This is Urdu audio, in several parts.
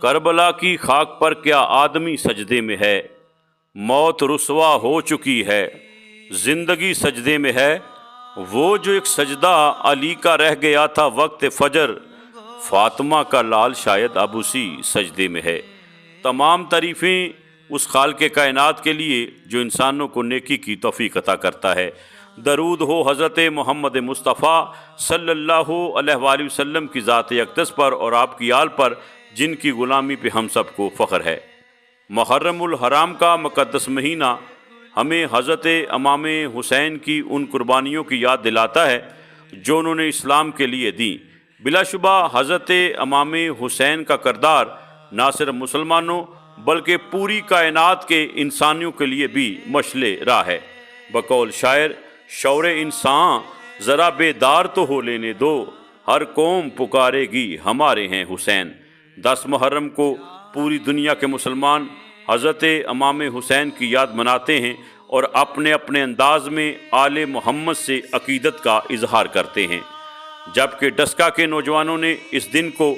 کربلا کی خاک پر کیا آدمی سجدے میں ہے، موت رسوا ہو چکی ہے، زندگی سجدے میں ہے۔ وہ جو ایک سجدہ علی کا رہ گیا تھا وقت فجر، فاطمہ کا لال شاید اب اسی سجدے میں ہے۔ تمام تعریفیں اس خالق کائنات کے لیے جو انسانوں کو نیکی کی توفیق عطا کرتا ہے۔ درود ہو حضرت محمد مصطفیٰ صلی اللہ علیہ وآلہ وسلم کی ذات اقدس پر اور آپ کی آل پر، جن کی غلامی پہ ہم سب کو فخر ہے۔ محرم الحرام کا مقدس مہینہ ہمیں حضرت امام حسین کی ان قربانیوں کی یاد دلاتا ہے جو انہوں نے اسلام کے لیے دیں۔ بلا شبہ حضرت امام حسین کا کردار نہ صرف مسلمانوں بلکہ پوری کائنات کے انسانیوں کے لیے بھی مشعل راہ ہے۔ بقول شاعر، شعور انسان ذرا بیدار تو ہو لینے دو، ہر قوم پکارے گی ہمارے ہیں حسین۔ 10 محرم کو پوری دنیا کے مسلمان حضرت امام حسین کی یاد مناتے ہیں اور اپنے اپنے انداز میں آل محمد سے عقیدت کا اظہار کرتے ہیں، جبکہ ڈسکا کے نوجوانوں نے اس دن کو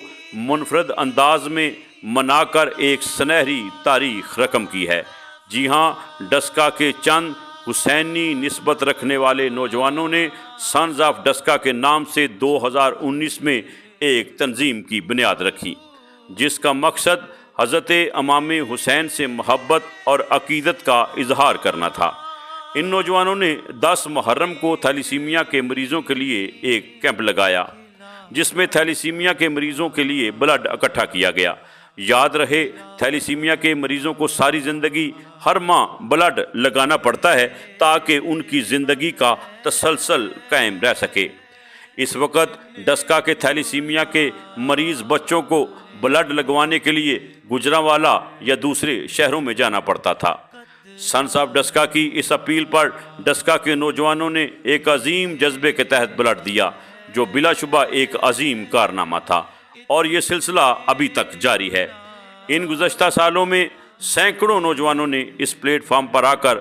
منفرد انداز میں منا کر ایک سنہری تاریخ رقم کی ہے۔ جی ہاں، ڈسکا کے چند حسینی نسبت رکھنے والے نوجوانوں نے سنز آف ڈسکا کے نام سے 2019 میں ایک تنظیم کی بنیاد رکھی، جس کا مقصد حضرت امام حسین سے محبت اور عقیدت کا اظہار کرنا تھا۔ ان نوجوانوں نے 10 محرم کو تھیلیسیمیا کے مریضوں کے لیے ایک کیمپ لگایا، جس میں تھیلیسیمیا کے مریضوں کے لیے بلڈ اکٹھا کیا گیا۔ یاد رہے، تھیلیسیمیا کے مریضوں کو ساری زندگی ہر ماہ بلڈ لگانا پڑتا ہے تاکہ ان کی زندگی کا تسلسل قائم رہ سکے۔ اس وقت ڈسکا کے تھیلیسیمیا کے مریض بچوں کو بلڈ لگوانے کے لیے گوجرانوالا یا دوسرے شہروں میں جانا پڑتا تھا۔ سنس آف ڈسکا کی اس اپیل پر ڈسکا کے نوجوانوں نے ایک عظیم جذبے کے تحت بلڈ دیا، جو بلا شبہ ایک عظیم کارنامہ تھا، اور یہ سلسلہ ابھی تک جاری ہے۔ ان گزشتہ سالوں میں سینکڑوں نوجوانوں نے اس پلیٹ فارم پر آ کر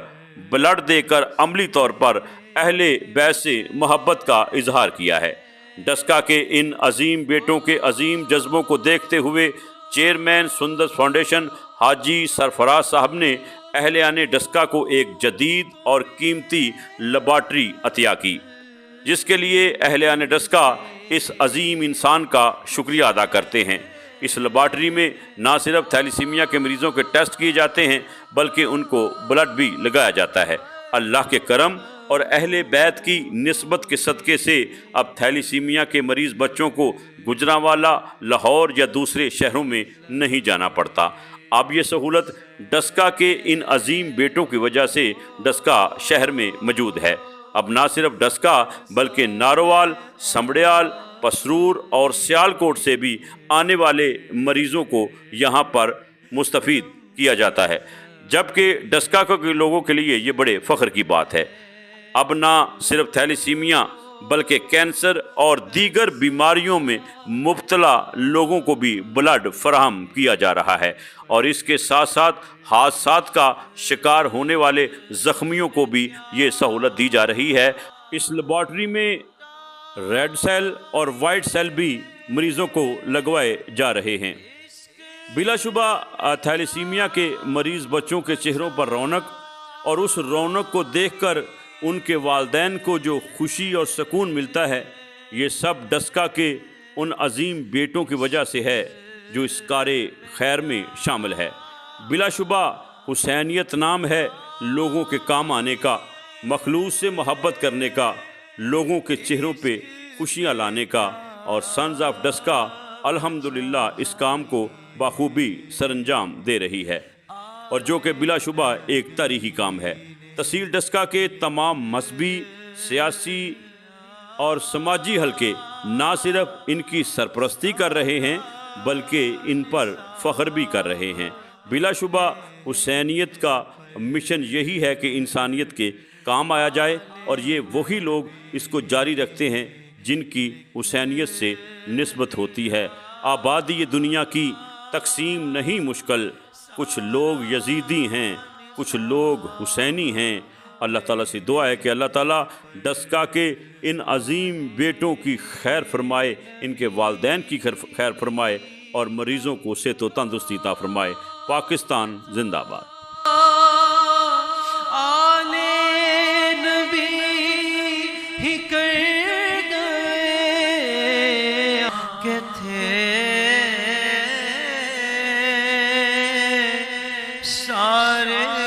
بلڈ دے کر عملی طور پر اہل بیت سے محبت کا اظہار کیا ہے۔ ڈسکا کے ان عظیم بیٹوں کے عظیم جذبوں کو دیکھتے ہوئے چیئرمین سندس فاؤنڈیشن حاجی سرفراز صاحب نے اہلیان ڈسکا کو ایک جدید اور قیمتی لیبارٹری عطیہ کی، جس کے لیے اہلیان ڈسکا اس عظیم انسان کا شکریہ ادا کرتے ہیں۔ اس لیبارٹری میں نہ صرف تھیلیسیمیا کے مریضوں کے ٹیسٹ کیے جاتے ہیں بلکہ ان کو بلڈ بھی لگایا جاتا ہے۔ اللہ کے کرم اور اہل بیت کی نسبت کے صدقے سے اب تھیلیسیمیا کے مریض بچوں کو گوجرانوالا، لاہور یا دوسرے شہروں میں نہیں جانا پڑتا۔ اب یہ سہولت ڈسکا کے ان عظیم بیٹوں کی وجہ سے ڈسکا شہر میں موجود ہے۔ اب نہ صرف ڈسکا بلکہ نارووال، سمبڑیال، پسرور اور سیالکوٹ سے بھی آنے والے مریضوں کو یہاں پر مستفید کیا جاتا ہے، جبکہ ڈسکا کے لوگوں کے لیے یہ بڑے فخر کی بات ہے۔ اب نہ صرف تھیلیسیمیا بلکہ کینسر اور دیگر بیماریوں میں مبتلا لوگوں کو بھی بلڈ فراہم کیا جا رہا ہے، اور اس کے ساتھ ساتھ حادثات کا شکار ہونے والے زخمیوں کو بھی یہ سہولت دی جا رہی ہے۔ اس لیبارٹری میں ریڈ سیل اور وائٹ سیل بھی مریضوں کو لگوائے جا رہے ہیں۔ بلا شبہ تھیلیسیمیا کے مریض بچوں کے چہروں پر رونق، اور اس رونق کو دیکھ کر ان کے والدین کو جو خوشی اور سکون ملتا ہے، یہ سب ڈسکا کے ان عظیم بیٹوں کی وجہ سے ہے جو اس کار خیر میں شامل ہے۔ بلا شبہ حسینیت نام ہے لوگوں کے کام آنے کا، مخلوق سے محبت کرنے کا، لوگوں کے چہروں پہ خوشیاں لانے کا، اور سنز آف ڈسکا الحمدللہ اس کام کو بخوبی سر انجام دے رہی ہے، اور جو کہ بلا شبہ ایک تاریخی کام ہے۔ تحصیل ڈسکا کے تمام مذہبی، سیاسی اور سماجی حلقے نہ صرف ان کی سرپرستی کر رہے ہیں بلکہ ان پر فخر بھی کر رہے ہیں۔ بلا شبہ حسینیت کا مشن یہی ہے کہ انسانیت کے کام آیا جائے، اور یہ وہی لوگ اس کو جاری رکھتے ہیں جن کی حسینیت سے نسبت ہوتی ہے۔ آبادی یہ دنیا کی تقسیم نہیں مشکل، کچھ لوگ یزیدی ہیں، کچھ لوگ حسینی ہیں۔ اللہ تعالیٰ سے دعا ہے کہ اللہ تعالیٰ ڈسکا کے ان عظیم بیٹوں کی خیر فرمائے، ان کے والدین کی خیر فرمائے، اور مریضوں کو صحت و تندرستی عطا فرمائے۔ پاکستان زندہ باد۔ آلے نبی ہی کر گئے کہ تھے سارے